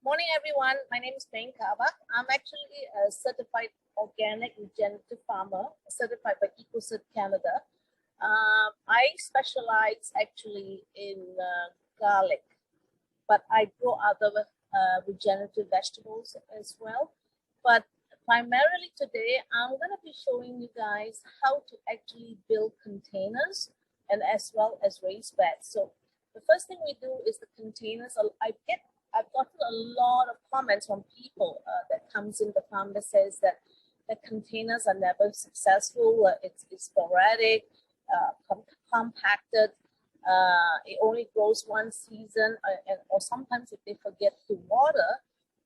Morning, everyone. My name is Meng Karbach. I'm actually a certified organic regenerative farmer, certified by EcoCert Canada. I specialize actually in garlic, but I grow other regenerative vegetables as well. But primarily today, I'm going to be showing you guys how to actually build containers and as well as raised beds. So the first thing we do is the containers. I've gotten a lot of comments from people that comes in the farm that says that the containers are never successful. It's sporadic, compacted. It only grows one season, or sometimes if they forget to water,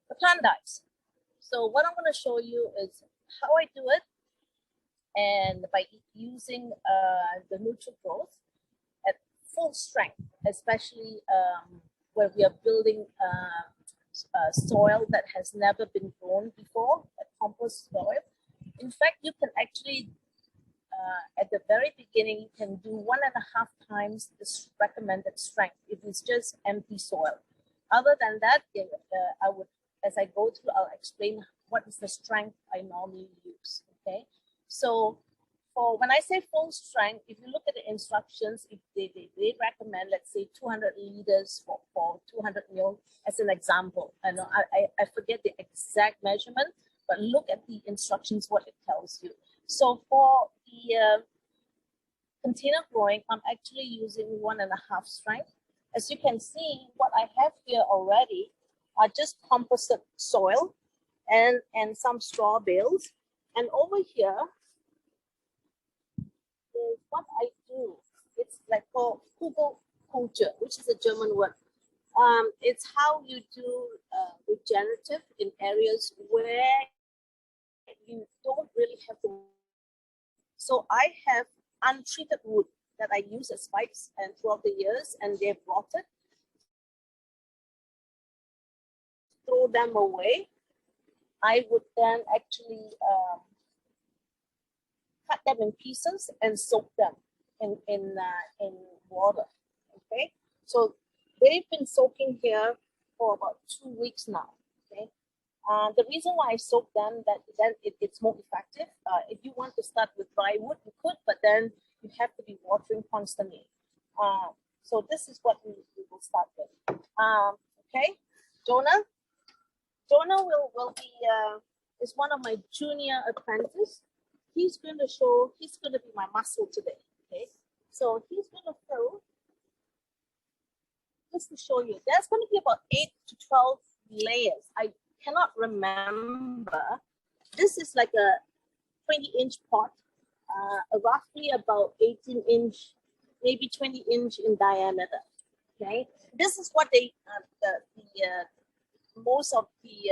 the plant dies. So what I'm going to show you is how I do it, and by using the neutral growth at full strength, especially where we are building soil that has never been grown before, a compost soil. In fact, you can actually, at the very beginning, you can do 1.5 times the recommended strength if it's just empty soil. Other than that, I would, as I go through, I'll explain what is the strength I normally use, okay? So for when I say full strength, if you look at the instructions, if they recommend, let's say 200 liters for 200 mil as an example. I know I forget the exact measurement, but look at the instructions, what it tells you. So for the container growing, I'm actually using 1.5 strength. As you can see, what I have here already are just composite soil and some straw bales. And over here, is what I do. It's like called Kugelkultur, which is a German word. It's how you do regenerative in areas where you don't really have to. So I have untreated wood that I use as spikes and throughout the years, and they've rotted. Throw them away. I would then actually cut them in pieces and soak them in water. Okay, so they've been soaking here for about 2 weeks now. Okay, the reason why I soak them then it's more effective. If you want to start with dry wood, you could, but then you have to be watering constantly. So this is what we will start with. Okay, Jonah will be is one of my junior apprentices. He's going to be my muscle today. Okay, so he's going to fill, just to show you, there's going to be about 8 to 12 layers. I cannot remember. This is like a 20-inch pot, roughly about 18-inch, maybe 20-inch in diameter. Okay, this is what they most of the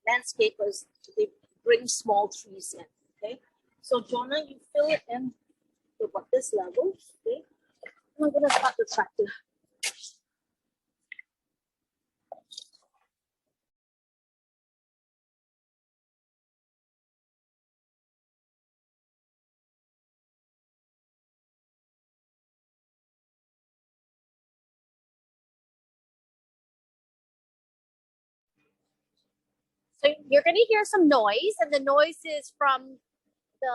landscapers, they bring small trees in. Okay, so Jonah, you fill it in to about this level. Okay, and I'm gonna start the tractor. So you're going to hear some noise, and the noise is from the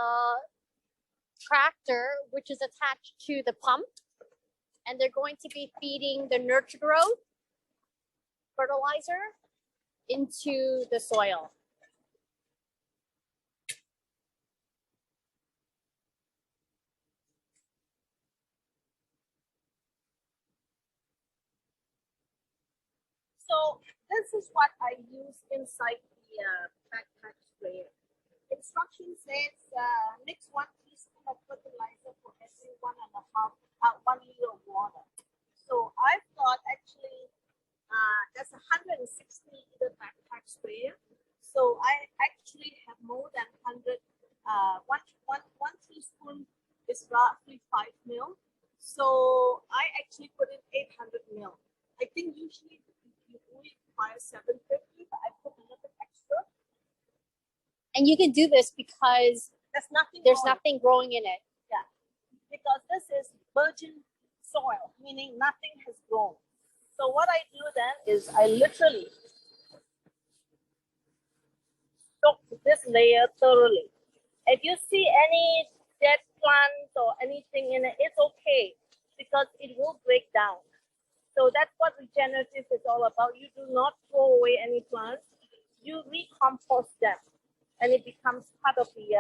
tractor, which is attached to the pump. And they're going to be feeding the nurture growth fertilizer into the soil. So this is what I use inside the backpack sprayer. Instruction says mix 1 teaspoon of fertilizer for every 1 liter of water. So I've got actually that's 160 liter backpack sprayer. So I actually have more than 100. One teaspoon is roughly 5 mil. So I actually put in 800 mil. I think usually you only require 750, but I put a little bit extra. And you can do this because there's nothing growing in it. Yeah, because this is virgin soil, meaning nothing has grown. So what I do then is I literally soak this layer thoroughly. If you see any dead plants or anything in it, it's okay because it will break down. So that's what regenerative is all about. You do not throw away any plants. You recompost them, and it becomes part of the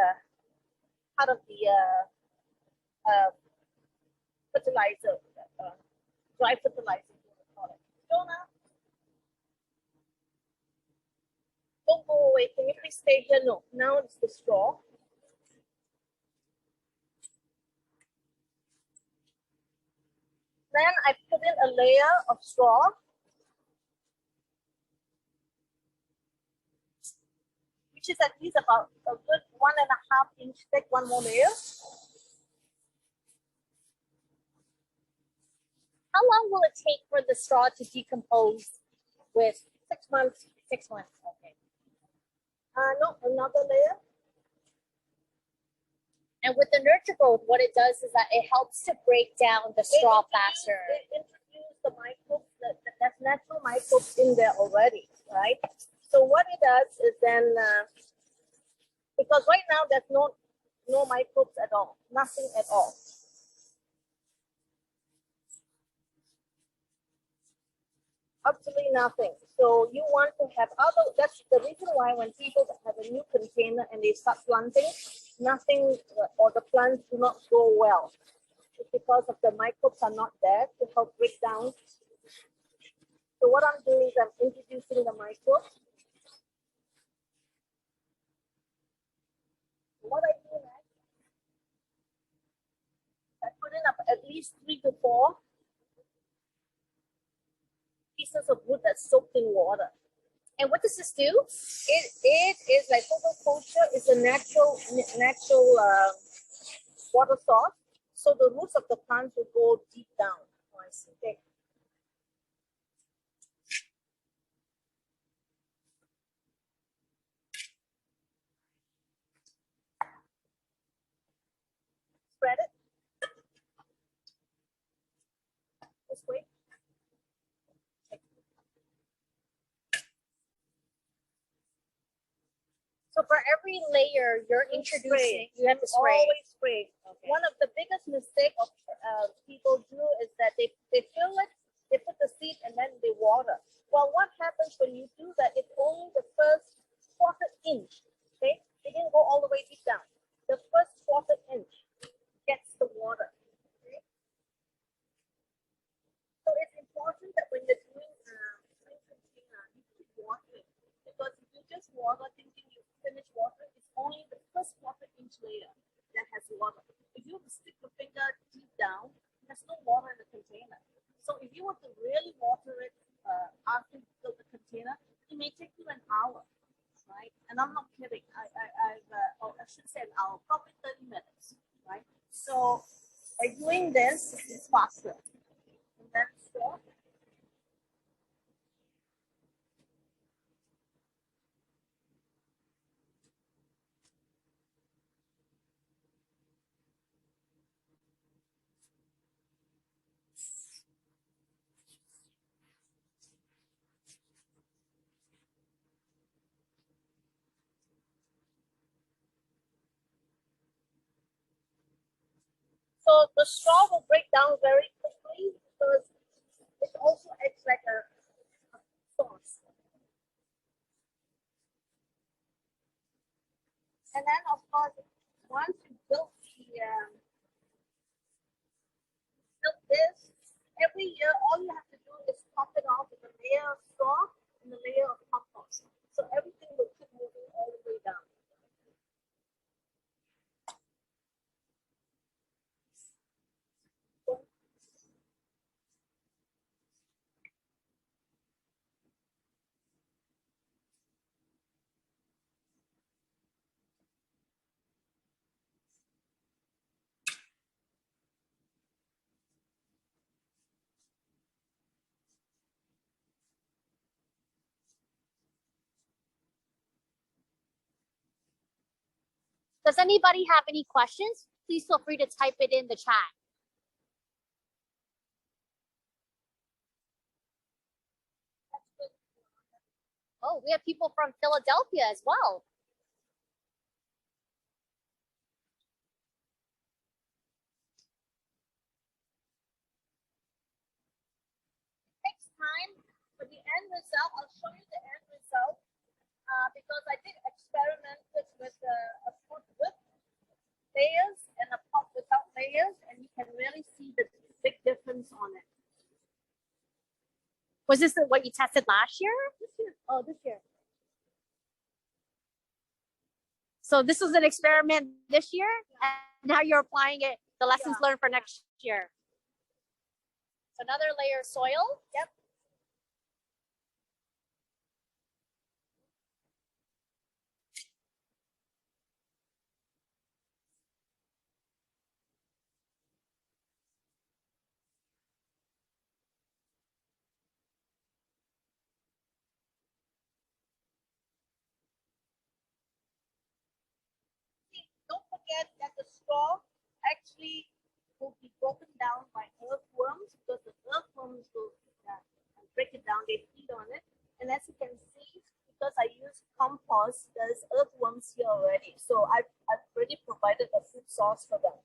fertilizer, dry fertilizer. Call it. Jonah, don't go away. Can you please stay here? No. Now it's the straw. Then I put in a layer of straw. Which is at least about a good 1.5 inch thick, one more layer. How long will it take for the straw to decompose with 6 months. 6 months? Okay. No, another layer. And with the nurture growth, what it does is that it helps to break down the straw faster. It introduces the microbes, that's natural microbes in there already, right? So what it does is then, because right now there's no microbes at all, nothing at all. Absolutely nothing. So you want to have other, that's the reason why when people have a new container and they start planting, nothing or the plants do not grow well. It's because of the microbes are not there to help break down. So what I'm doing is I'm introducing the microbes. What I do next, I put in at least 3 to 4 pieces of wood that's soaked in water. And what does this do? It is like culture is a natural water source. So the roots of the plants will go deep down. Oh, I see. Okay. Spread it this way. So for every layer you're introducing, you have to spray. Always spray. Okay. One of the biggest mistakes of people do is that they fill it, they put the seed, and then they water. Well, what happens when you do that? It's only the first quarter inch. Okay, they didn't go all the way deep down. The first quarter inch gets the water. Okay? So it's important that when you're doing container, you keep watering, because if you just water thinking you finish watering, it's only the first quarter inch layer that has water. If you stick your finger deep down, there's no water in the container. So if you were to really water it after you fill the container, it may take you an hour, right? And I'm not kidding. I should say an hour, probably 30 minutes, right? So by doing this, it's faster. And then so so the straw will break down very quickly because it also acts like a sauce. And then, of course, once you build this, every year, all you have to do is top it off with a layer of straw and a layer of compost. So everything will keep moving all the way down. Does anybody have any questions? Please feel free to type it in the chat. Oh, we have people from Philadelphia as well. Takes time, but the end result, I'll show you the end result because I did experiment with a fruit with layers and a pot without layers, and you can really see the big difference on it. Was this what you tested last year? This year, oh, this year. So this was an experiment this year, and now you're applying it, the lessons learned for next year. So another layer of soil. Yep. Don't forget that the straw actually will be broken down by earthworms because the earthworms will break it down, they feed on it. And as you can see, because I use compost, there's earthworms here already. So I've already provided a food source for them.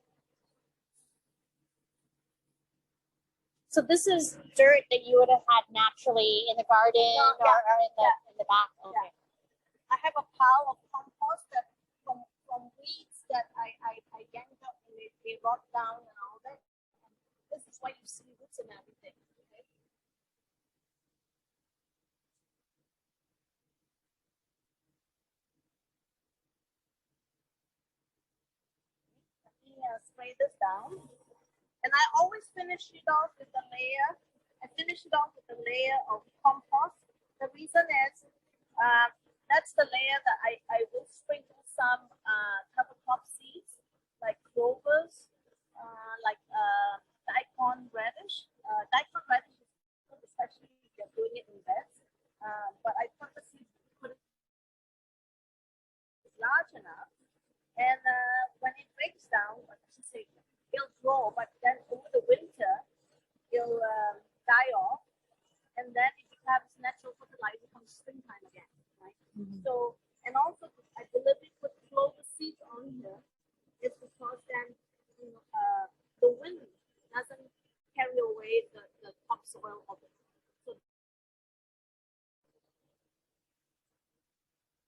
So this is dirt that you would have had naturally in the garden or in the back. Okay. Yeah. I have a pile of compost that from weeds that I yanked up and they rot down and all that. And this is why you see roots and everything. Okay? Let me spray this down. And I always finish it off with a layer. I finish it off with a layer of compost. The reason is that's the layer that I will sprinkle some cover crop seeds like clovers, like daikon radish. Daikon radish is good, especially if you're doing it in beds. But I purposely put it large enough. And when it breaks down, I should say, it'll grow, but then over the winter, it'll die off, and then it becomes natural fertilizer come springtime again, right? So, and also I deliberately put clover seeds on here, is because then the wind doesn't carry away the topsoil of it. So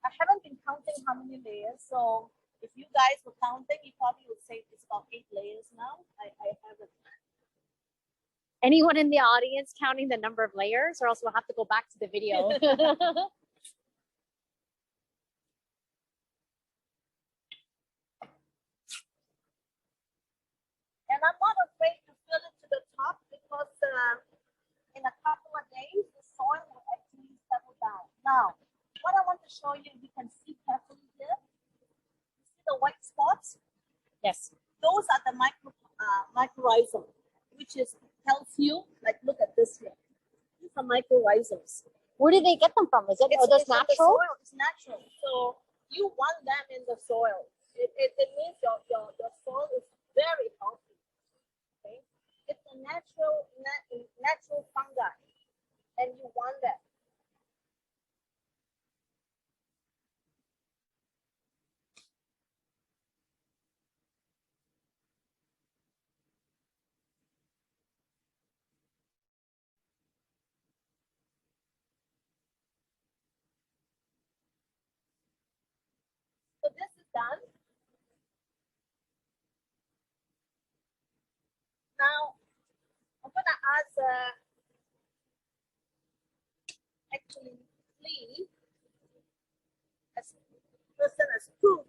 I haven't been counting how many layers, so if you guys were counting, you probably would say it's about 8 layers now. I haven't. Anyone in the audience counting the number of layers, or else we'll have to go back to the video. And I'm not afraid to fill it to the top because in a couple of days, the soil will actually settle down. Now, what I want to show you, you can see carefully here. You see the white spots? Yes. Those are the mycorrhizal, which tells you, like, look at this here. These are mycorrhizals. Where do they get them from? Is it It's natural? soil. It's natural. So you want them in the soil. It means your soil is very healthy. Okay, it's a natural fungi, and you want that. So this is done. Now I'm gonna ask actually Lee, as person as proof.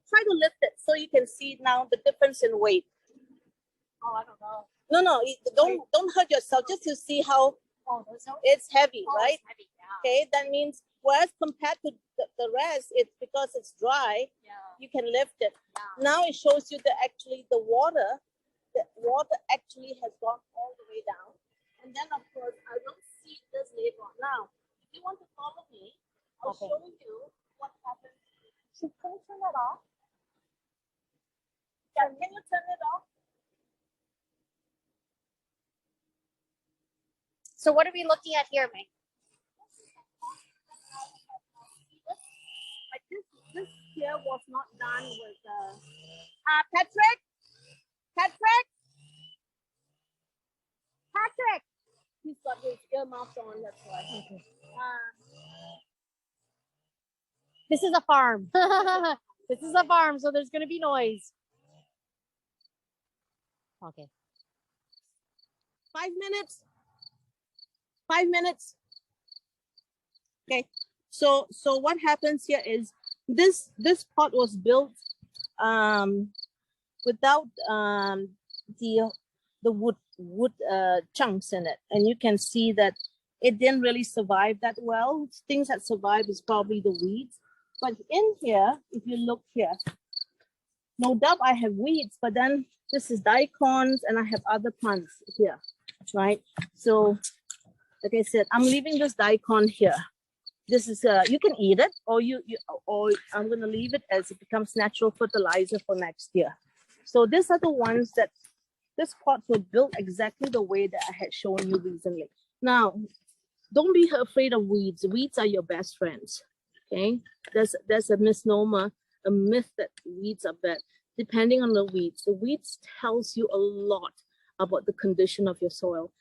Try to lift it so you can see now the difference in weight. Oh, I don't know. No, don't hurt yourself. Just to see how it's heavy, right? It's heavy, yeah. Okay, that means whereas compared to the rest, it's because it's dry. Yeah. You can lift it. Yeah. Now it shows you that actually the water actually has gone all the way down. And then of course I will see this later on. Now, if you want to follow me, I'll show you what happens. Can you turn that off? Yeah, can you turn it off? So what are we looking at here, Meng? here was not done with Patrick. He's got his earmuffs on, that's why. Okay. This is a farm. This is a farm, so there's going to be noise. Okay. 5 minutes. 5 minutes. Okay. So what happens here is this pot was built without the wood chunks in it, and you can see that it didn't really survive that well. Things that survived is probably the weeds. But in here, if you look here, no doubt I have weeds, but then this is daikons and I have other plants here, right? So like I said, I'm leaving this daikon here. This is you can eat it, or or I'm gonna leave it as it becomes natural fertilizer for next year. So these are the ones that this pots were built exactly the way that I had shown you recently. Now, don't be afraid of weeds. Weeds are your best friends. Okay, there's a misnomer, a myth that weeds are bad. Depending on the weeds tells you a lot about the condition of your soil.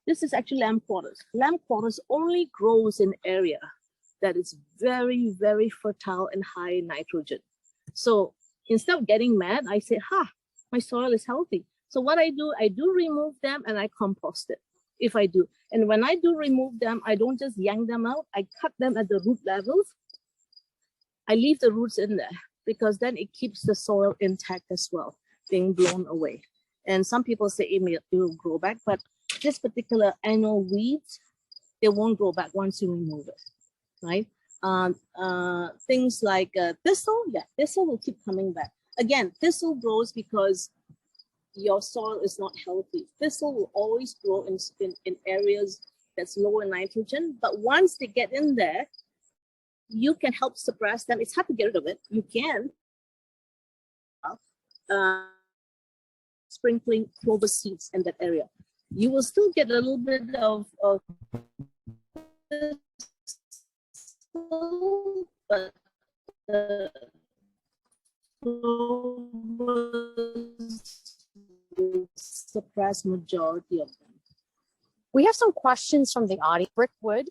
This is actually lamb quarters. Lamb quarters only grows in area that is very, very fertile and high in nitrogen. So instead of getting mad, I say, my soil is healthy. So what I do remove them and I compost it, if I do. And when I do remove them, I don't just yank them out. I cut them at the root levels. I leave the roots in there because then it keeps the soil intact as well, being blown away. And some people say it will grow back, but this particular annual weeds, they won't grow back once you remove it, right? Things like thistle, thistle will keep coming back. Again, thistle grows because your soil is not healthy. Thistle will always grow in areas that's low in nitrogen, but once they get in there, you can help suppress them. It's hard to get rid of it. You can. Sprinkling clover seeds in that area. You will still get a little bit of but the will suppress majority of them. We have some questions from the audience. Brickwood.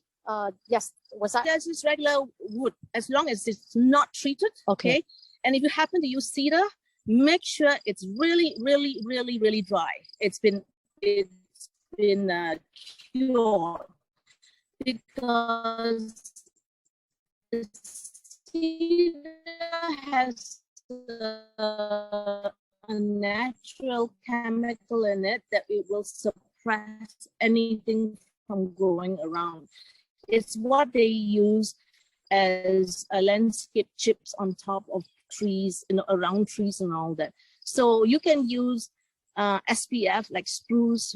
Yes, was that? That's just regular wood, as long as it's not treated. Okay. And if you happen to use cedar, make sure it's really, really, really, really dry. It's been cured, because the cedar has a natural chemical in it that it will suppress anything from growing around. It's what they use as a landscape chips on top of trees, around trees and all that. So you can use SPF like spruce,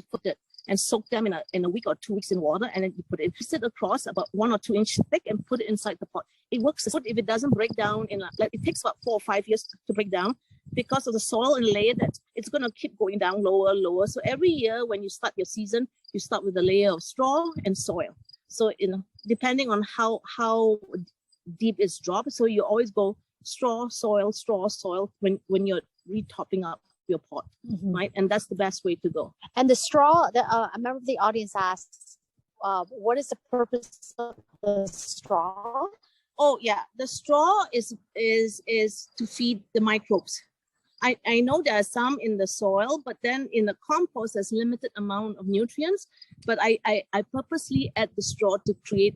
and soak them in a week or 2 weeks in water, and then you put it, twist it across about 1 or 2 inches thick, and put it inside the pot. It works as good if it doesn't break down it takes about 4 or 5 years to break down because of the soil and layer that it's going to keep going down lower. So every year when you start your season, you start with a layer of straw and soil. So depending on how deep it's dropped, so you always go straw, soil when you're retopping up your pot, right? And that's the best way to go. And the straw, a member of the audience asked, what is the purpose of the straw? Oh yeah, the straw is to feed the microbes. I know there are some in the soil, but then in the compost there's limited amount of nutrients, but I purposely add the straw to create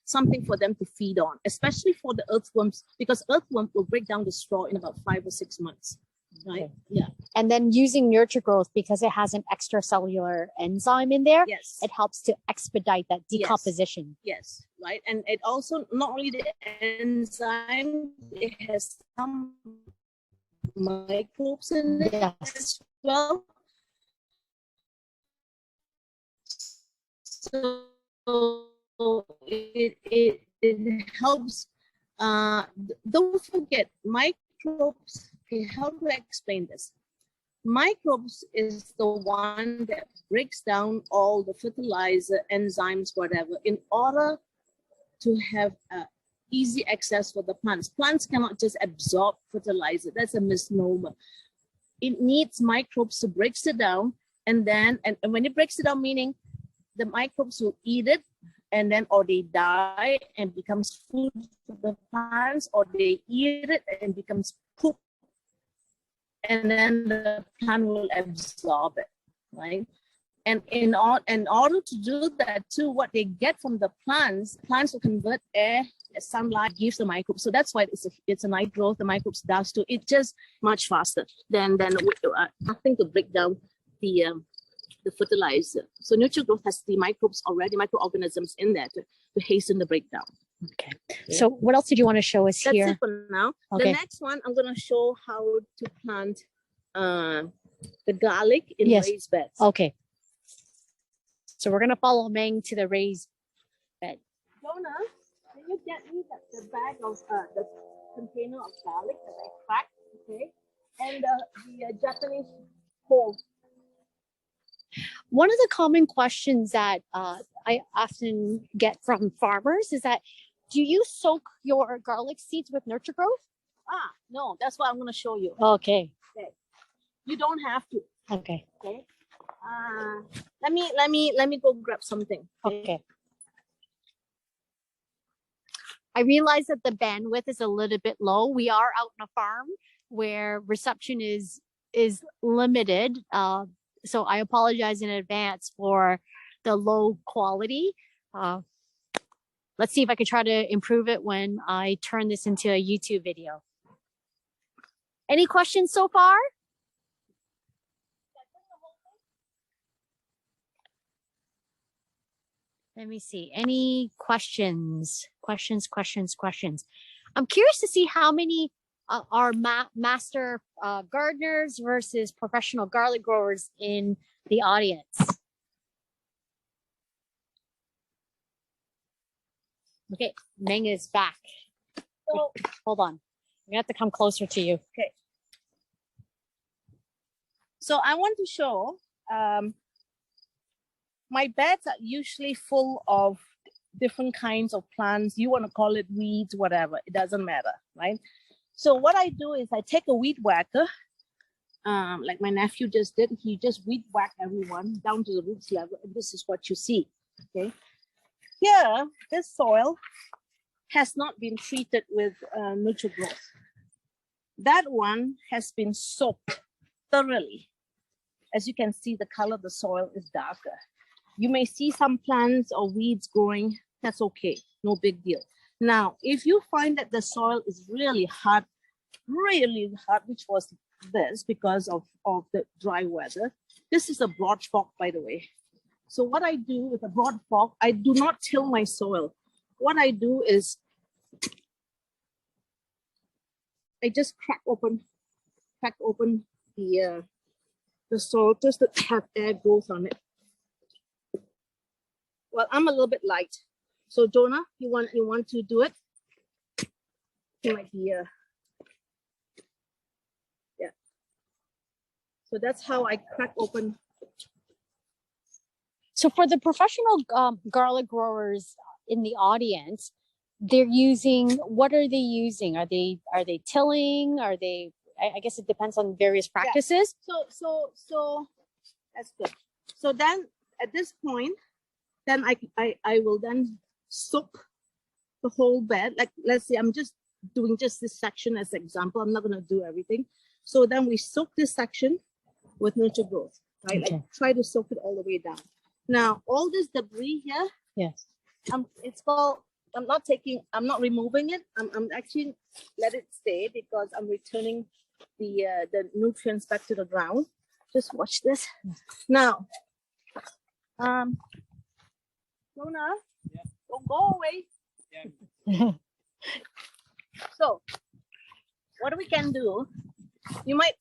something for them to feed on, especially for the earthworms, because earthworms will break down the straw in about 5 or 6 months. Right. Okay. Yeah. And then using Nurture Growth, because it has an extracellular enzyme in there, yes, it helps to expedite that decomposition. Yes. Right. And it also, not only the enzyme, it has some microbes in it as well. So it helps. Don't forget microbes. Okay, how do I explain this? Microbes is the one that breaks down all the fertilizer, enzymes, whatever, in order to have easy access for the plants. Plants cannot just absorb fertilizer. That's a misnomer. It needs microbes to break it down, and then and when it breaks it down, meaning the microbes will eat it, and then or they die and becomes food for the plants, or they eat it and becomes poop, and then the plant will absorb it, right? And in order to do that too, what they get from the plants will convert air, sunlight, gives the microbes. So that's why it's a nice growth. The microbes does too. It's just much faster than nothing to break down the fertilizer. So NutriGrowth has the microbes already, microorganisms in there to hasten the breakdown. Okay. So what else did you want to show us here? That's it for now. Okay. The next one, I'm going to show how to plant the garlic in raised beds. Okay. So we're going to follow Meng to the raised bed. Jonah, can you get me the bag of the container of garlic that I cracked, okay? And the Japanese hole. One of the common questions that I often get from farmers is that, do you soak your garlic seeds with NutriGrowth? No, that's what I'm going to show you. Okay. You don't have to. Okay. Okay. Let me go grab something. Okay. I realize that the bandwidth is a little bit low. We are out on a farm where reception is limited. So I apologize in advance for the low quality. Let's see if I can try to improve it when I turn this into a YouTube video. Any questions so far? Let me see. Any questions? Questions. I'm curious to see how many are master gardeners versus professional garlic growers in the audience. Okay, Meng is back. So, hold on. We have to come closer to you. Okay. So I want to show my beds are usually full of different kinds of plants. You want to call it weeds, whatever. It doesn't matter, right? So what I do is I take a weed whacker, like my nephew just did. He just weed whacked everyone down to the roots level. And this is what you see, okay? Here, this soil has not been treated with NutriGrowth. That one has been soaked thoroughly. As you can see, the color of the soil is darker. You may see some plants or weeds growing. That's okay, no big deal. Now, if you find that the soil is really hard, which was this because of the dry weather, this is a broad fork, by the way. So what I do with a broad fork, I do not till my soil. What I do is I just crack open the soil just to have air growth on it. Well, I'm a little bit light. So Jonah, you want to do it? It might be yeah. So that's how I crack open. So for the professional garlic growers in the audience, they're using, what are they using? Are they tilling? Are they, I guess it depends on various practices. Yeah. So that's good. So then at this point, then I will then soak the whole bed. Like, let's say I'm just doing just this section as an example. I'm not going to do everything. So then we soak this section with NutriGrowth, right? Okay. Like try to soak it all the way down. Now, all this debris here, yes, it's called, I'm not removing it. I'm actually let it stay because I'm returning the nutrients back to the ground. Just watch this. Now, Jonah, don't go away. Yeah. So, what we can do, you might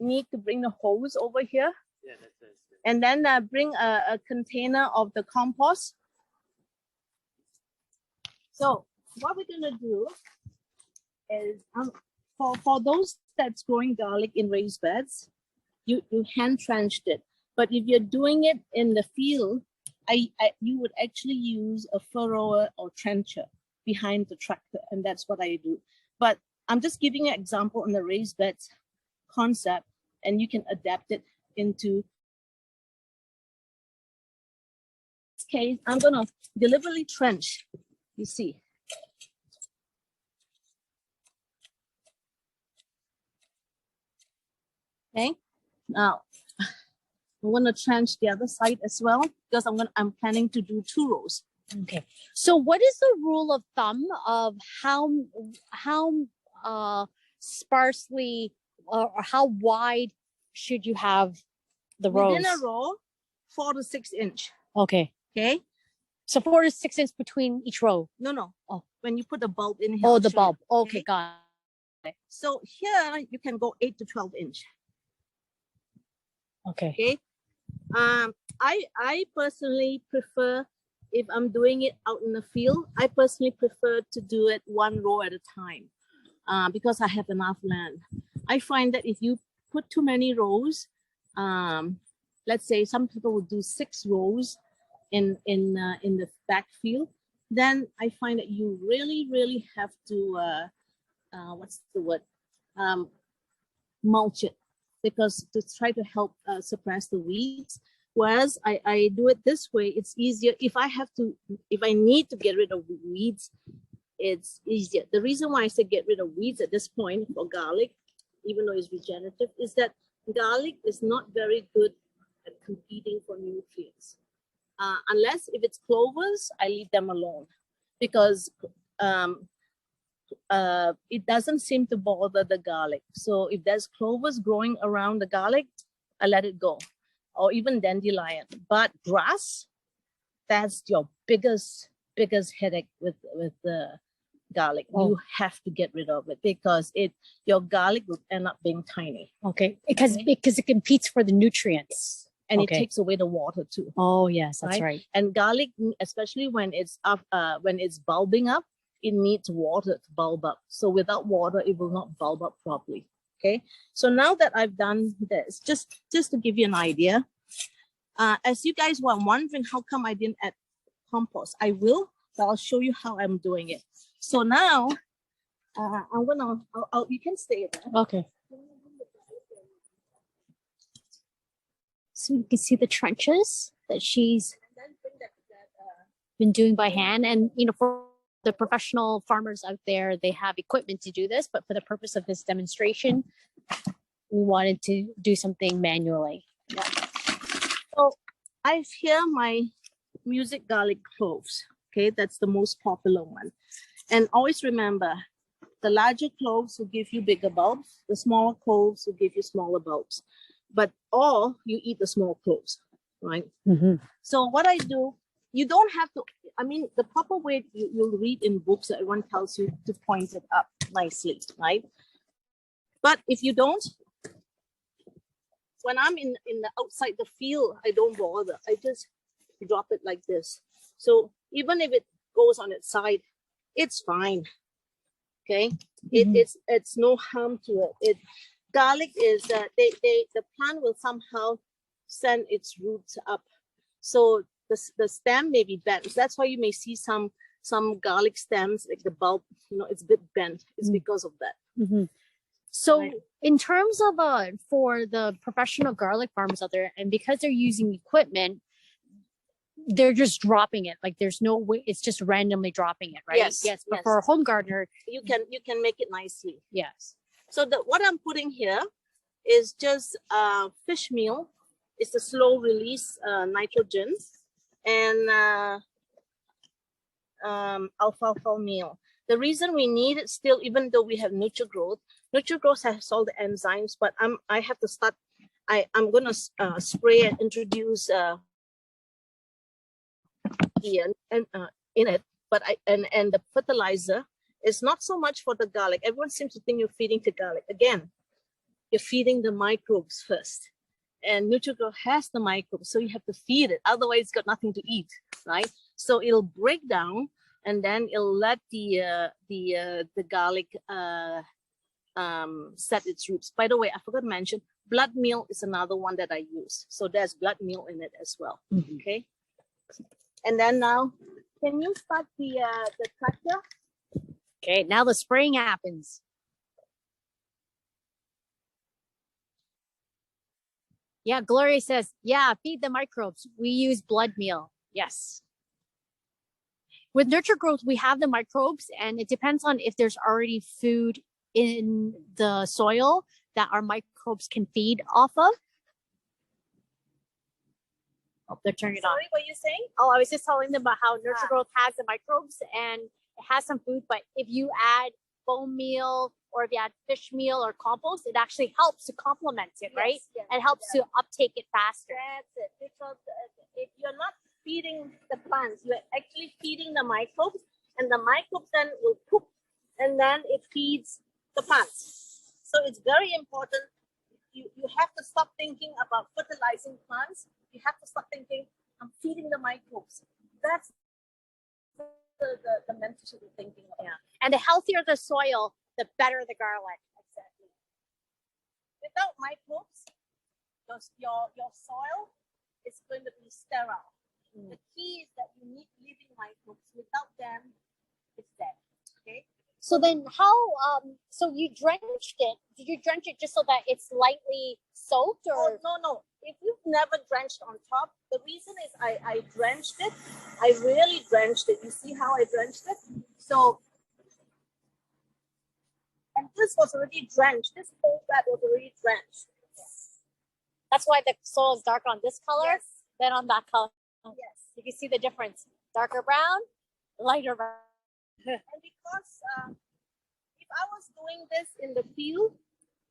need to bring the hose over here. Yeah, that's it. And then bring a container of the compost. So what we're gonna do is for those that's growing garlic in raised beds, you hand trenched it. But if you're doing it in the field, you would actually use a furrower or trencher behind the tractor, and that's what I do. But I'm just giving an example on the raised beds concept, and you can adapt it into. In this case, I'm gonna deliberately trench, you see. Okay, now I'm gonna trench the other side as well because I'm planning to do 2 rows. Okay. So what is the rule of thumb of how sparsely or how wide should you have the rows? Within a row, 4 to 6 inch. Okay. Okay. So 4 to 6 inches between each row. No. Oh. When you put the bulb in here. Oh, the bulb. Okay, got it. So here you can go 8 to 12 inch. Okay. Okay. I personally prefer, if I'm doing it out in the field, I personally prefer to do it 1 row at a time, because I have enough land. I find that if you put too many rows, let's say some people will do 6 rows in the backfield, then I find that you really have to what's the word, mulch it, because to try to help suppress the weeds. Whereas I do it this way, it's easier. If I need to get rid of weeds, it's easier. The reason why I say get rid of weeds at this point for garlic, even though it's regenerative, is that garlic is not very good at competing for nutrients. Unless if it's clovers, I leave them alone, because it doesn't seem to bother the garlic. So if there's clovers growing around the garlic, I let it go, or even dandelion. But grass, that's your biggest headache with the garlic. Oh. You have to get rid of it because your garlic will end up being tiny. Okay, because it competes for the nutrients. And Okay. it takes away the water too. Oh yes, that's right. And garlic, especially when it's up, when it's bulbing up, it needs water to bulb up. So without water, it will not bulb up properly. Okay. So now that I've done this, just to give you an idea, as you guys were wondering how come I didn't add compost, I will, but I'll show you how I'm doing it. So now I'm gonna, you can stay there. Okay. So you can see the trenches that she's been doing by hand. And, you know, for the professional farmers out there, they have equipment to do this, but for the purpose of this demonstration, we wanted to do something manually. Yeah. So I have here my music garlic cloves. Okay, that's the most popular one. And always remember, the larger cloves will give you bigger bulbs. The smaller cloves will give you smaller bulbs. But all you eat the small cloves, right? Mm-hmm. So what I do, you don't have to, I mean, the proper way you'll read in books that everyone tells you to point it up nicely, right? But if you don't, when I'm in the outside the field, I don't bother. I just drop it like this. So even if it goes on its side, it's fine. Okay, mm-hmm. It's no harm to it. Garlic is the plant will somehow send its roots up, so the stem may be bent. That's why you may see some garlic stems, like the bulb, you know, it's a bit bent. It's because of that. Mm-hmm. So right. In terms of for the professional garlic farmers out there, and because they're using equipment, they're just dropping it. Like there's no way, it's just randomly dropping it, right? Yes. But for a home gardener, you can make it nicely. Yes. So what I'm putting here is just fish meal. It's a slow release nitrogen, and alfalfa meal. The reason we need it still, even though we have NutriGrowth has all the enzymes, but I have to start. I'm gonna spray and introduce in it, but and the fertilizer is not so much for the garlic. Everyone seems to think you're feeding the garlic. Again, you're feeding the microbes first, and NutriGrowth has the microbes, so you have to feed it. Otherwise, it's got nothing to eat, right? So it'll break down, and then it'll let the garlic set its roots. By the way, I forgot to mention, blood meal is another one that I use. So there's blood meal in it as well. Mm-hmm. Okay. And then now, can you start the tractor? Okay, now the spraying happens. Yeah, Gloria says, yeah, feed the microbes. We use blood meal. Yes. With nurture growth, we have the microbes, and it depends on if there's already food in the soil that our microbes can feed off of. Oh, they're turning it on. Sorry, what are you saying? Oh, I was just telling them about how nurture growth has the microbes and it has some food, but if you add bone meal or if you add fish meal or compost, it actually helps to complement it, right? Yes, and helps to uptake it faster. That's it. Because if you're not feeding the plants, you're actually feeding the microbes, and the microbes then will poop, and then it feeds the plants. So it's very important. You have to stop thinking about fertilizing plants. You have to start thinking, I'm feeding the microbes. That's the mental thinking. Yeah. And the healthier the soil, the better the garlic. Exactly. Without microbes, your soil is going to be sterile. The key is that you need living microbes. Without them, it's dead. Okay. So then how, so you drenched it. Did you drench it just so that it's lightly soaked or? Oh, no. If you've never drenched on top, the reason is I drenched it. I really drenched it. You see how I drenched it? So, and this was already drenched. This whole bed was already drenched. That's why the soil is dark on this color than on that color. Yes. You can see the difference. Darker brown, lighter brown. And because if I was doing this in the field,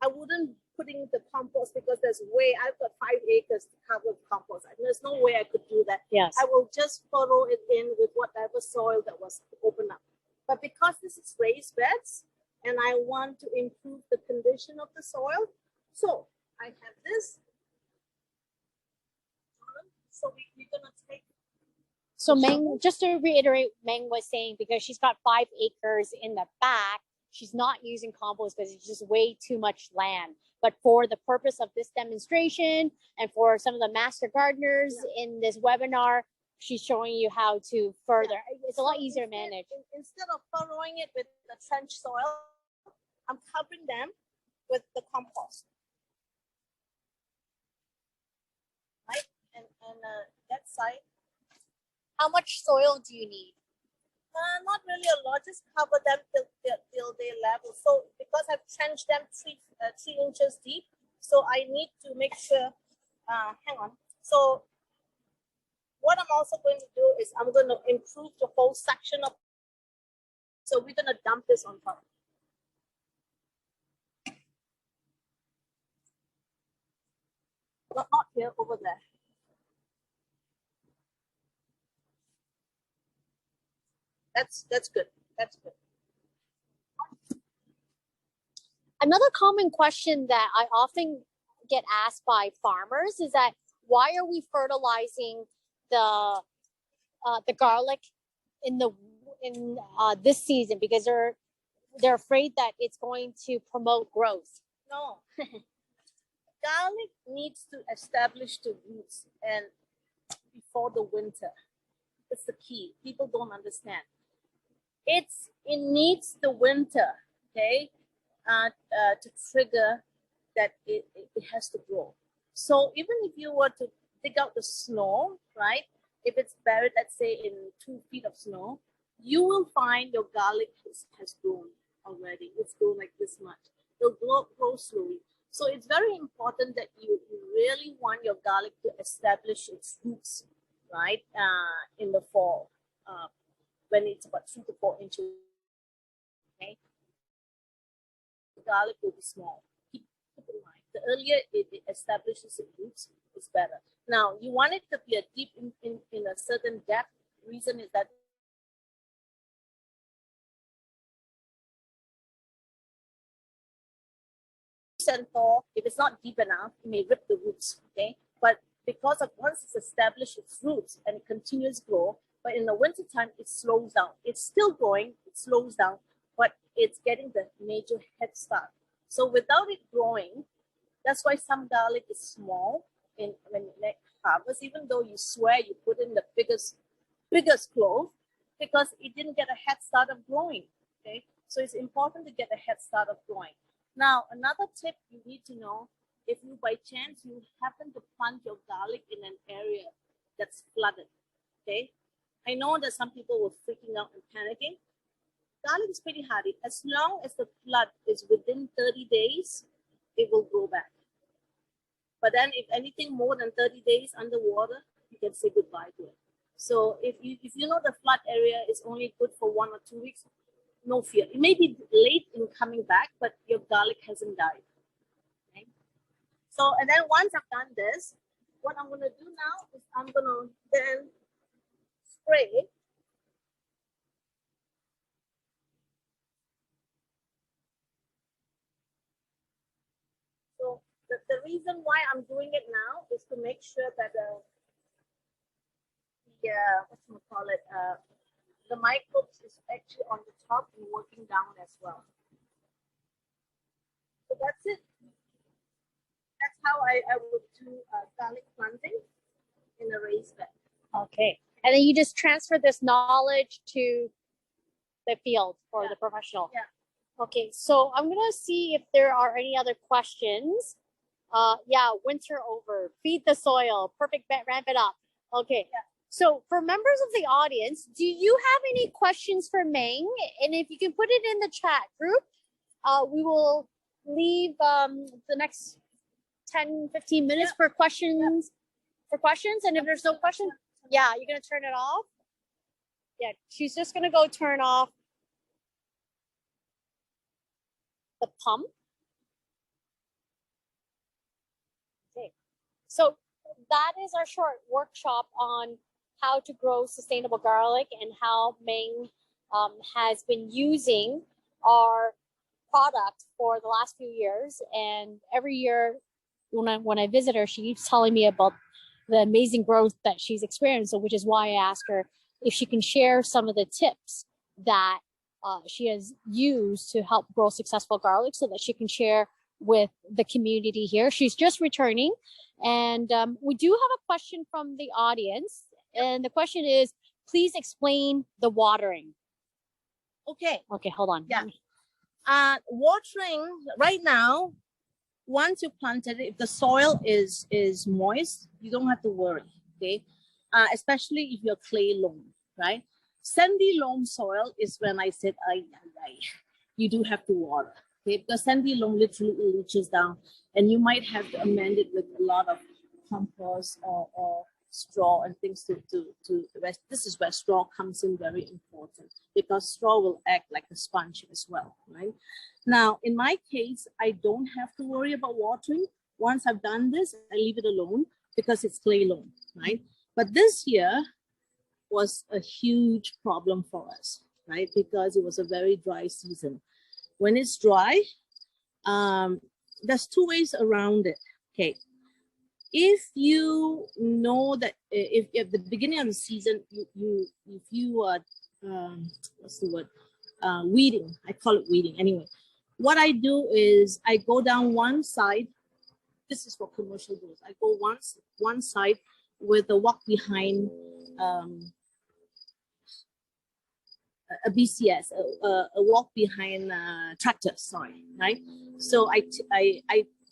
I wouldn't putting the compost because I've got 5 acres to cover with compost. There's no way I could do that. Yes. I will just furrow it in with whatever soil that was open up. But because this is raised beds and I want to improve the condition of the soil, so I have this. So we're gonna take. So Meng, just to reiterate, Meng was saying because she's got 5 acres in the back, she's not using compost because it's just way too much land. But for the purpose of this demonstration and for some of the master gardeners in this webinar, she's showing you how to further. It's a lot easier to manage. Instead of furrowing it with the trench soil, I'm covering them with the compost. Right? And that side. How much soil do you need? Not really a lot, just cover them till they level. So because I've trenched them 3 inches deep, so I need to make sure, hang on. So what I'm also going to do is I'm going to improve the whole section of, so we're going to dump this on top. Not here, over there. That's good. That's good. Another common question that I often get asked by farmers is that why are we fertilizing the garlic in this season? Because they're afraid that it's going to promote growth. No. Garlic needs to establish the roots and before the winter. It's the key. People don't understand. It needs the winter, okay, to trigger that it has to grow. So even if you were to dig out the snow, right, if it's buried, let's say in 2 feet of snow, you will find your garlic has grown already. It's grown like this much. It'll grow slowly. So it's very important that you really want your garlic to establish its roots, right, in the fall. When it's about 3 to 4 inches, okay, the garlic will be small. Keep in mind, the earlier it establishes its roots, it's better. Now, you want it to be a deep in a certain depth. The reason is that and tall, if it's not deep enough, it may rip the roots, okay? But because of once it's established its roots and it continues to grow, but in the wintertime, it slows down. It's still growing, it slows down, but it's getting the major head start. So without it growing, that's why some garlic is small when you harvest, even though you swear you put in the biggest clove, because it didn't get a head start of growing, okay? So it's important to get a head start of growing. Now, another tip you need to know, if you by chance you happen to plant your garlic in an area that's flooded, okay? I know that some people were freaking out and panicking. Garlic is pretty hardy. As long as the flood is within 30 days, it will grow back. But then if anything more than 30 days underwater, you can say goodbye to it. So if you know the flood area is only good for 1 or 2 weeks, no fear. It may be late in coming back, but your garlic hasn't died. Okay? So, and then once I've done this, what I'm going to do now is I'm going to then spray. So the reason why I'm doing it now is to make sure that the microbes is actually on the top and working down as well. So that's it. That's how I would do garlic planting in a raised bed. Okay. And then you just transfer this knowledge to the field for the professional. Yeah. Okay. So I'm going to see if there are any other questions. Yeah, winter over. Feed the soil. Perfect bet. Ramp it up. Okay. Yeah. So for members of the audience, do you have any questions for Meng? And if you can put it in the chat group, we will leave the next 10, 15 minutes for questions. For questions. And if there's no question, yeah, you're going to turn it off. Yeah, she's just going to go turn off the pump. Okay. So that is our short workshop on how to grow sustainable garlic and how Meng has been using our product for the last few years. And every year when I visit her, she keeps telling me about the amazing growth that she's experienced. So which is why I asked her if she can share some of the tips that she has used to help grow successful garlic so that she can share with the community here. She's just returning. And we do have a question from the audience. And the question is, please explain the watering. Okay. Okay, hold on. Yeah. Watering right now, once you planted it, if the soil is moist, you don't have to worry. Okay. Especially if you're clay loam, right? Sandy loam soil is when I said, you do have to water. Okay, because sandy loam literally leaches down, and you might have to amend it with a lot of compost or straw and things to rest. This is where straw comes in very important, because straw will act like a sponge as well, right? Now, in my case, I don't have to worry about watering. Once I've done this, I leave it alone because it's clay loam, right? But this year was a huge problem for us, right? Because it was a very dry season. When it's dry, there's two ways around it. Okay, if you know that if at the beginning of the season if you are what's the word, weeding, I call it weeding anyway. What I do is I go down one side. This is for commercial growers. I go one side with a walk behind a BCS, a walk behind tractor, sorry, right? So I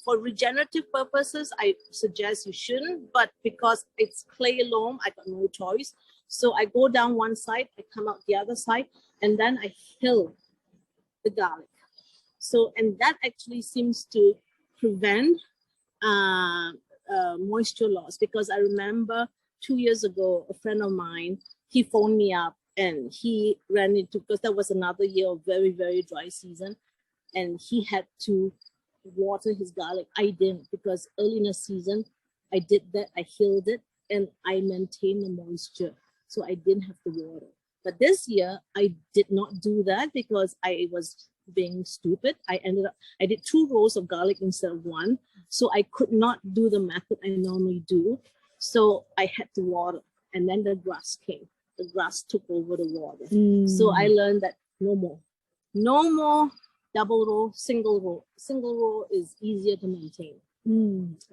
for regenerative purposes, I suggest you shouldn't, but because it's clay loam, I got no choice. So I go down one side, I come out the other side, and then I hill the garlic. So, and that actually seems to prevent moisture loss, because I remember 2 years ago, a friend of mine, he phoned me up and he ran into, because that was another year of very, very dry season, and he had to water his garlic. I didn't, because early in the season, I did that, I hilled it, and I maintained the moisture, so I didn't have to water. But this year, I did not do that because I was being stupid. I did 2 rows of garlic instead of 1, so I could not do the method I normally do. So I had to water, and then the grass came. The grass took over the water. So I learned that no more double row, single row. Single row is easier to maintain.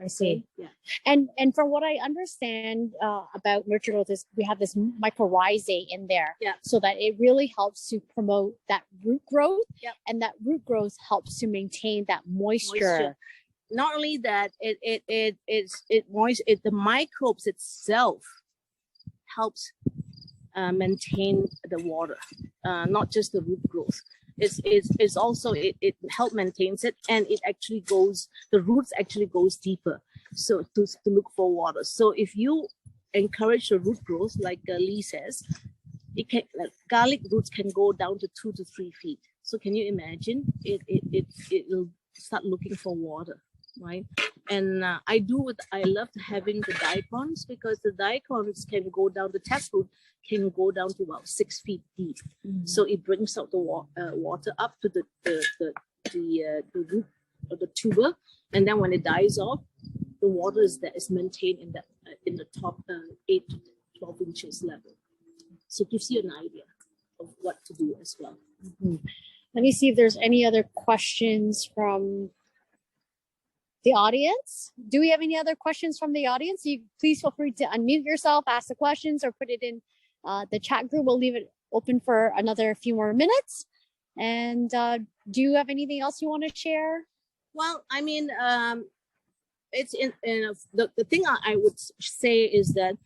I see. Yeah. And from what I understand about nurture growth is we have this mycorrhizae in there, so that it really helps to promote that root growth, and that root growth helps to maintain that moisture. Not only that, the microbes itself helps maintain the water, not just the root growth. It's also it help maintains it, and the roots actually goes deeper, so to look for water. So if you encourage the root growth, like Lee says, garlic roots can go down to 2 to 3 feet. So can you imagine it will start looking for water, right? And I love having the daikons, because the daikons can go down, the taproot can go down to about 6 feet deep. So it brings out the water up to the root or the tuber, and then when it dies off, the water is maintained in the top 8 to 12 inches level. So it gives you an idea of what to do as well. Let me see if there's any other questions from the audience. Do we have any other questions from the audience? You please feel free to unmute yourself, ask the questions, or put it in the chat group. We'll leave it open for another few more minutes. And do you have anything else you want to share? Well, I mean, it's the thing I would say is that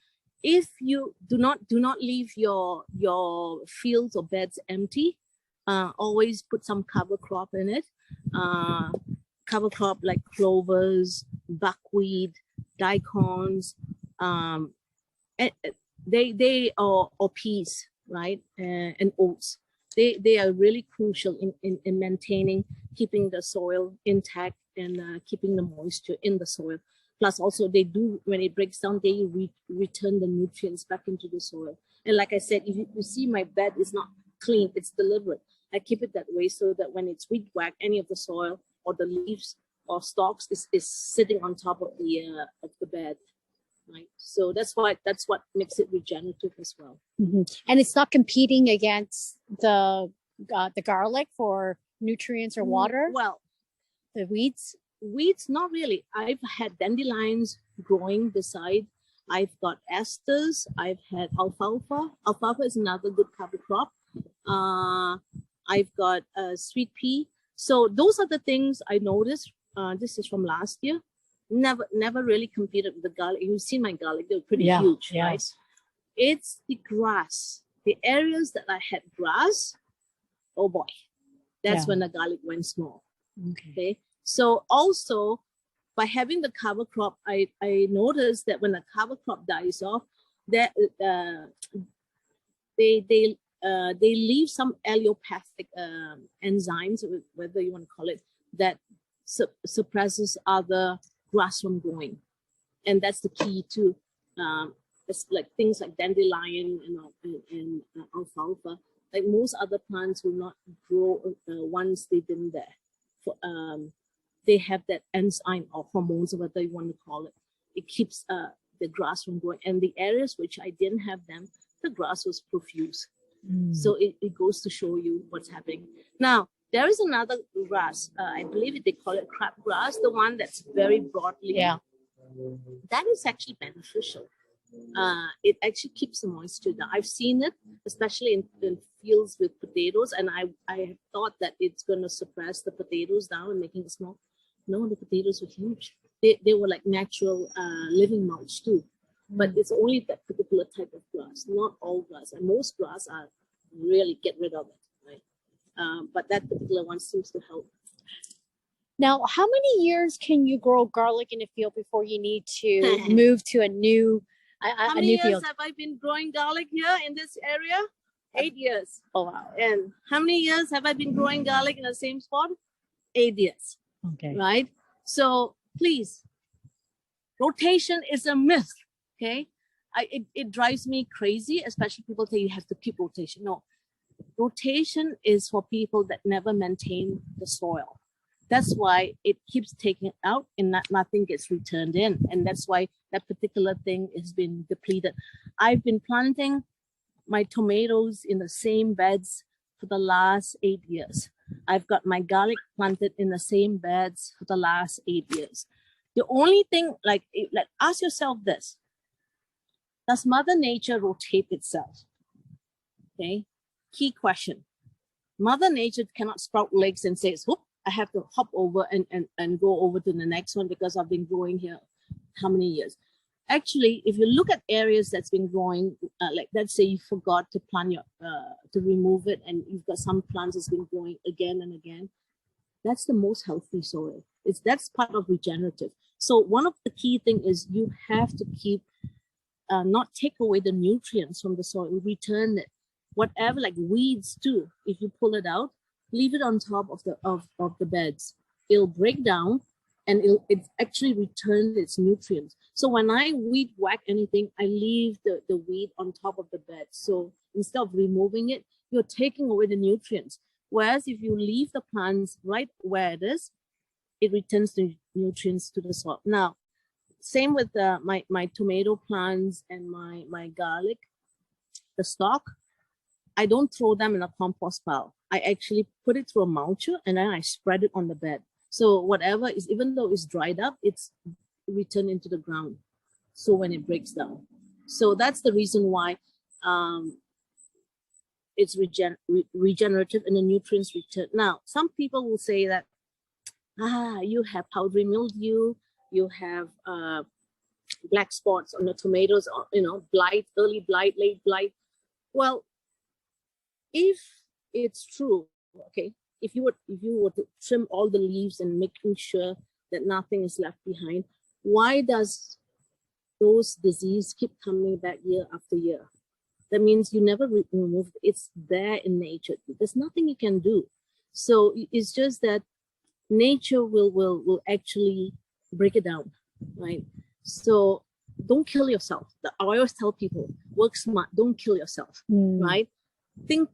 if you do not leave your fields or beds empty, always put some cover crop in it. Cover crop like clovers, buckwheat, daikons, or peas, right? And oats. They are really crucial in maintaining, keeping the soil intact, and keeping the moisture in the soil. Plus also they do, when it breaks down, they return the nutrients back into the soil. And like I said, if you see my bed is not clean, it's deliberate. I keep it that way so that when it's weed whacked, any of the soil or the leaves or stalks is sitting on top of the bed, right? So that's what makes it regenerative as well. And it's not competing against the garlic for nutrients or water. Well, the weeds, not really. I've had dandelions growing beside. I've got asters. I've had alfalfa. Alfalfa is another good cover crop. I've got sweet pea. So those are the things I noticed. This is from last year. Never really competed with the garlic. You've seen my garlic; they're pretty huge, right? It's the grass. The areas that I had grass, oh boy, that's when the garlic went small. Okay. So also, by having the cover crop, I noticed that when the cover crop dies off, that they leave some allelopathic enzymes, whether you want to call it, that suppresses other grass from growing, and that's the key to it's like things like dandelion and alfalfa. Like most other plants will not grow once they've been there. They have that enzyme or hormones, or whatever you want to call it. It keeps the grass from growing, and the areas which I didn't have them, the grass was profuse. So it goes to show you what's happening. Now, there is another grass, I believe they call it crabgrass, the one that's very broadly. That is actually beneficial. It actually keeps the moisture down. I've seen it, especially in fields with potatoes, and I have thought that it's going to suppress the potatoes down and making it small. No, the potatoes were huge. They were like natural living mulch too. But it's only that particular type of grass, not all grass. And most grass are really get rid of it, right? But that particular one seems to help. Now, how many years can you grow garlic in a field before you need to move to a new How many years have I been growing garlic here in this area? 8 years. Oh, wow. And how many years have I been growing garlic in the same spot? 8 years. Okay. Right? So please, rotation is a myth. Okay, it drives me crazy, especially people say you have to keep rotation. No, rotation is for people that never maintain the soil. That's why it keeps taking out and nothing gets returned in. And that's why that particular thing has been depleted. I've been planting my tomatoes in the same beds for the last 8 years. I've got my garlic planted in the same beds for the last 8 years. The only thing, like ask yourself this: does Mother Nature rotate itself? Okay, key question. Mother Nature cannot sprout legs and say, "Whoop, I have to hop over and go over to the next one because I've been growing here how many years." Actually, if you look at areas that's been growing, like let's say you forgot to plant your, to remove it, and you've got some plants that's been growing again and again, that's the most healthy soil. That's part of regenerative. So one of the key thing is you have to keep, not take away the nutrients from the soil, return it. Whatever, like weeds too, if you pull it out, leave it on top of the beds. It'll break down and it actually returns its nutrients. So when I weed whack anything, I leave the weed on top of the bed. So instead of removing it, you're taking away the nutrients. Whereas if you leave the plants right where it is, it returns the nutrients to the soil. Now, same with my tomato plants and my garlic, the stalk. I don't throw them in a compost pile. I actually put it through a mulcher and then I spread it on the bed. So whatever is, even though it's dried up, it's returned into the ground. So when it breaks down. So that's the reason why it's regenerative and the nutrients return. Now, some people will say that, you have powdery mildew, you have black spots on the tomatoes, or, blight, early blight, late blight. Well, if it's true, okay, if you were to trim all the leaves and making sure that nothing is left behind, why does those diseases keep coming back year after year? That means you never removed it. It's there in nature. There's nothing you can do. So it's just that nature will actually break it down, right? So don't kill yourself. I always tell people, work smart, don't kill yourself, right? Think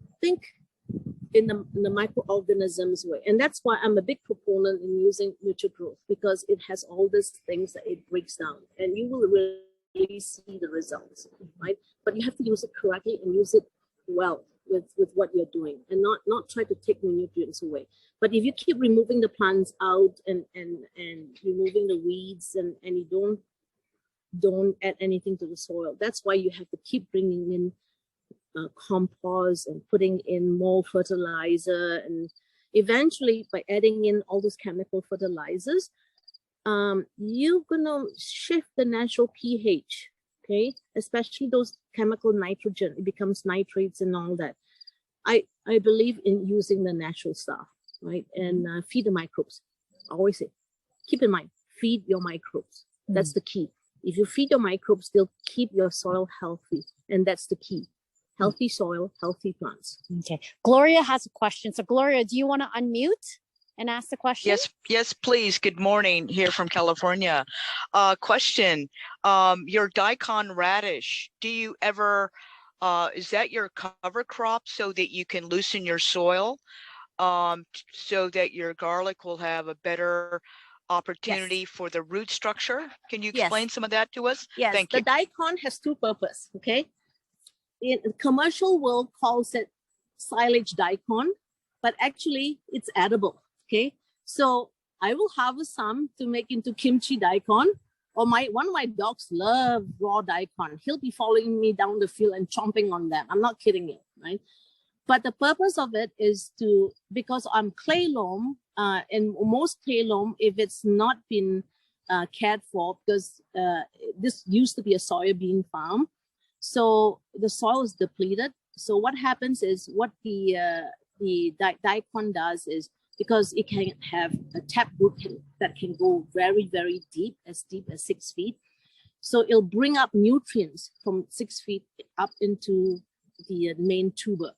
in the microorganisms way. And that's why I'm a big proponent in using Nurture Growth, because it has all these things that it breaks down and you will really see the results, right? But you have to use it correctly and use it well with what you're doing, and not try to take the nutrients away. But if you keep removing the plants out and removing the weeds and you don't add anything to the soil, that's why you have to keep bringing in compost and putting in more fertilizer, and eventually by adding in all those chemical fertilizers, you're gonna shift the natural pH, okay? Especially those chemical nitrogen, it becomes nitrates and all that. I believe in using the natural stuff, right? And feed the microbes. I always say, keep in mind, feed your microbes. That's the key. If you feed your microbes, they'll keep your soil healthy, and that's the key. Healthy soil, healthy plants. Okay. Gloria has a question. So Gloria, do you want to unmute and ask the question? Yes, please. Good morning here from California. Question, your daikon radish, do you ever, is that your cover crop so that you can loosen your soil, so that your garlic will have a better opportunity for the root structure? Can you explain some of that to us? Yes, Thank you. The daikon has two purposes, okay? In the commercial world calls it silage daikon, but actually it's edible, okay? So I will harvest some to make into kimchi daikon, or one of my dogs love raw daikon. He'll be following me down the field and chomping on them. I'm not kidding you, right? But the purpose of it is because I'm clay loam, and most clay loam, if it's not been cared for, because this used to be a soybean farm, so the soil is depleted. So what happens is, what the daikon does is, because it can have a tap root that can go very, very deep as 6 feet. So it'll bring up nutrients from 6 feet up into the main tuber.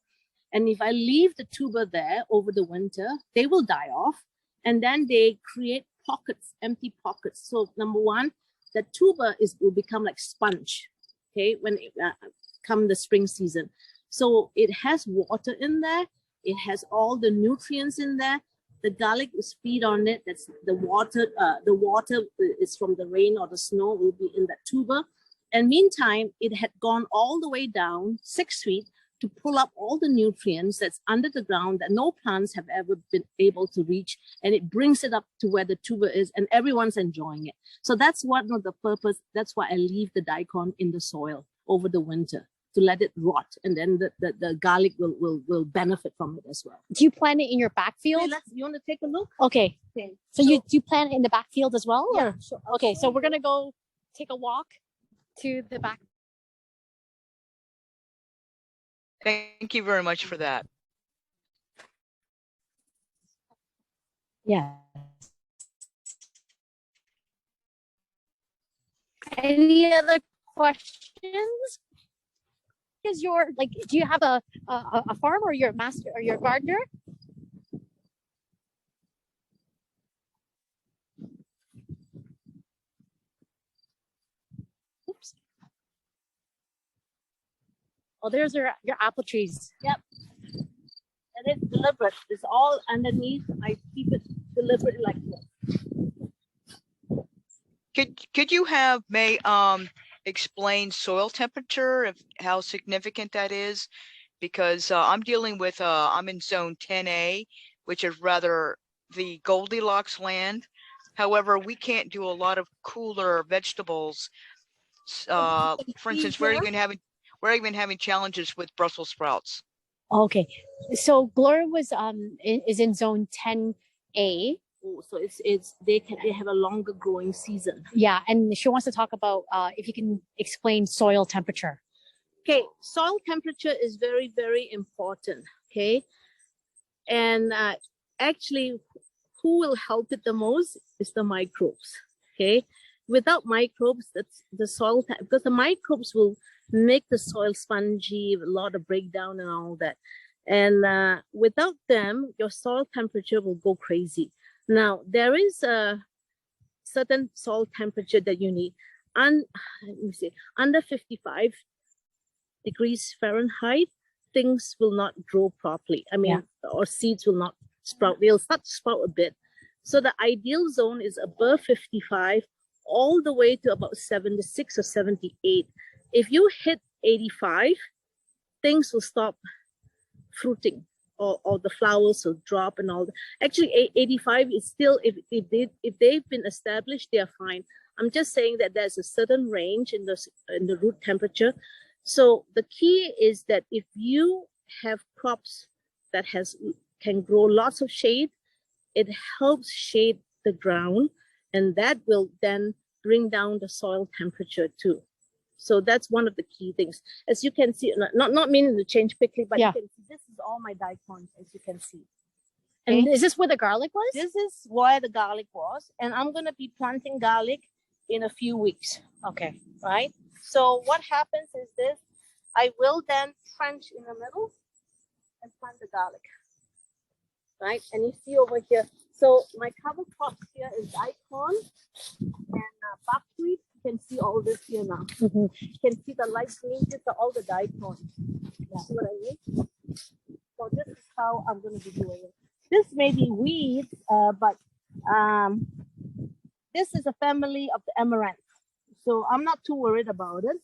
And if I leave the tuber there over the winter, they will die off. And then they create pockets, empty pockets. So number one, the tuber will become like sponge, okay, when it come the spring season. So it has water in there. It has all the nutrients in there. The garlic is feed on it. That's the water. The water is from the rain or the snow will be in that tuber. And meantime, it had gone all the way down 6 feet to pull up all the nutrients that's under the ground that no plants have ever been able to reach, and it brings it up to where the tuber is, and everyone's enjoying it. So that's one of the purpose. That's why I leave the daikon in the soil over the winter to let it rot, and then the garlic will benefit from it as well. Do you plant it in your backfield? Hey, you want to take a look? Okay. So do you plant it in the backfield as well? Yeah. Sure. Okay, so we're gonna go take a walk to the back. Thank you very much for that. Yeah. Any other questions? Is your do you have a farm, or your master or your gardener? Oops. Oh, there's your apple trees. Yep. And it's deliberate. It's all underneath. I keep it deliberate like this. Could you have May explain soil temperature, of how significant that is? Because I'm dealing with I'm in zone 10A, which is rather the Goldilocks land. However, we can't do a lot of cooler vegetables. For instance, we're even having challenges with Brussels sprouts. Okay, so Gloria was is in zone 10A. Oh, so they have a longer growing season. Yeah, and she wants to talk about if you can explain soil temperature. Okay, soil temperature is very, very important. Okay, and actually, who will help it the most is the microbes. Okay, without microbes, that's the soil because the microbes will make the soil spongy, a lot of breakdown and all that. And without them, your soil temperature will go crazy. Now, there is a certain soil temperature that you need. Let me see, under 55 degrees Fahrenheit, things will not grow properly. I mean, or seeds will not sprout. They'll start to sprout a bit. So the ideal zone is above 55, all the way to about 76 or 78. If you hit 85, things will stop fruiting, or the flowers will drop and all that. Actually, 85 is still, if they've been established, they are fine. I'm just saying that there's a certain range in the root temperature. So the key is that if you have crops that can grow lots of shade, it helps shade the ground, and that will then bring down the soil temperature too. So that's one of the key things. As you can see, not meaning to change quickly, but you can see this is all my daikon, as you can see. Okay. And is this where the garlic was? This is where the garlic was, and I'm going to be planting garlic in a few weeks. Okay. Right? So what happens is this, I will then trench in the middle and plant the garlic. Right? And you see over here, so my cover crops here is daikon and buckwheat. You can see all this here now. Mm-hmm. You can see the light green, these are all the daikon. Yeah. See what I mean? So this is how I'm going to be doing it. This may be weeds, but this is a family of the amaranth. So I'm not too worried about it.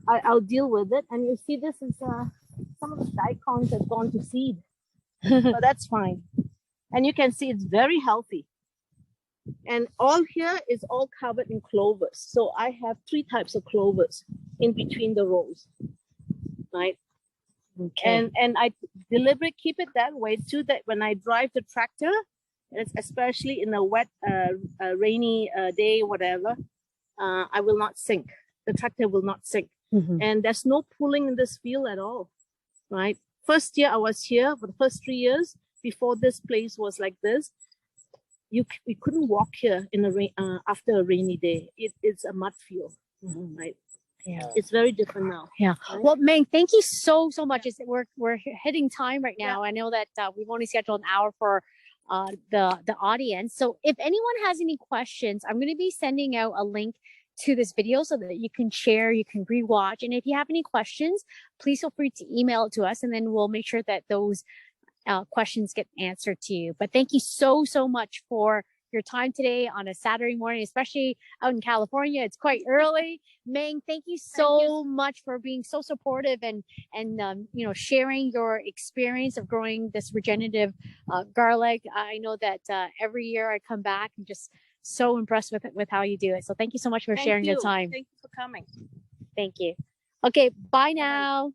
I'll deal with it. And you see this is some of the daikons have gone to seed. So that's fine. And you can see it's very healthy. And all here is all covered in clovers. So I have 3 types of clovers in between the rows, right? Okay. And I deliberately keep it that way too, that when I drive the tractor, especially in a wet, rainy day, whatever, I will not sink. The tractor will not sink. Mm-hmm. And there's no pulling in this field at all, right? First year I was here, for the first 3 years, before this place was like this, we couldn't walk here in after a rainy day. It's a mud field, right? Yeah, it's very different now. Yeah. Right? Well, Meng, thank you so much. We're hitting time right now. Yeah. I know that we've only scheduled an hour for the audience. So if anyone has any questions, I'm going to be sending out a link to this video so that you can share, you can rewatch. And if you have any questions, please feel free to email it to us, and then we'll make sure that those questions get answered to you. But thank you so much for your time today on a Saturday morning, especially out in California. It's quite early. Meng, thank you so much for being so supportive and you know, sharing your experience of growing this regenerative garlic. I know that every year I come back and just so impressed with how you do it. So thank you so much for sharing your time. Thank you for coming. Thank you. Okay, bye now.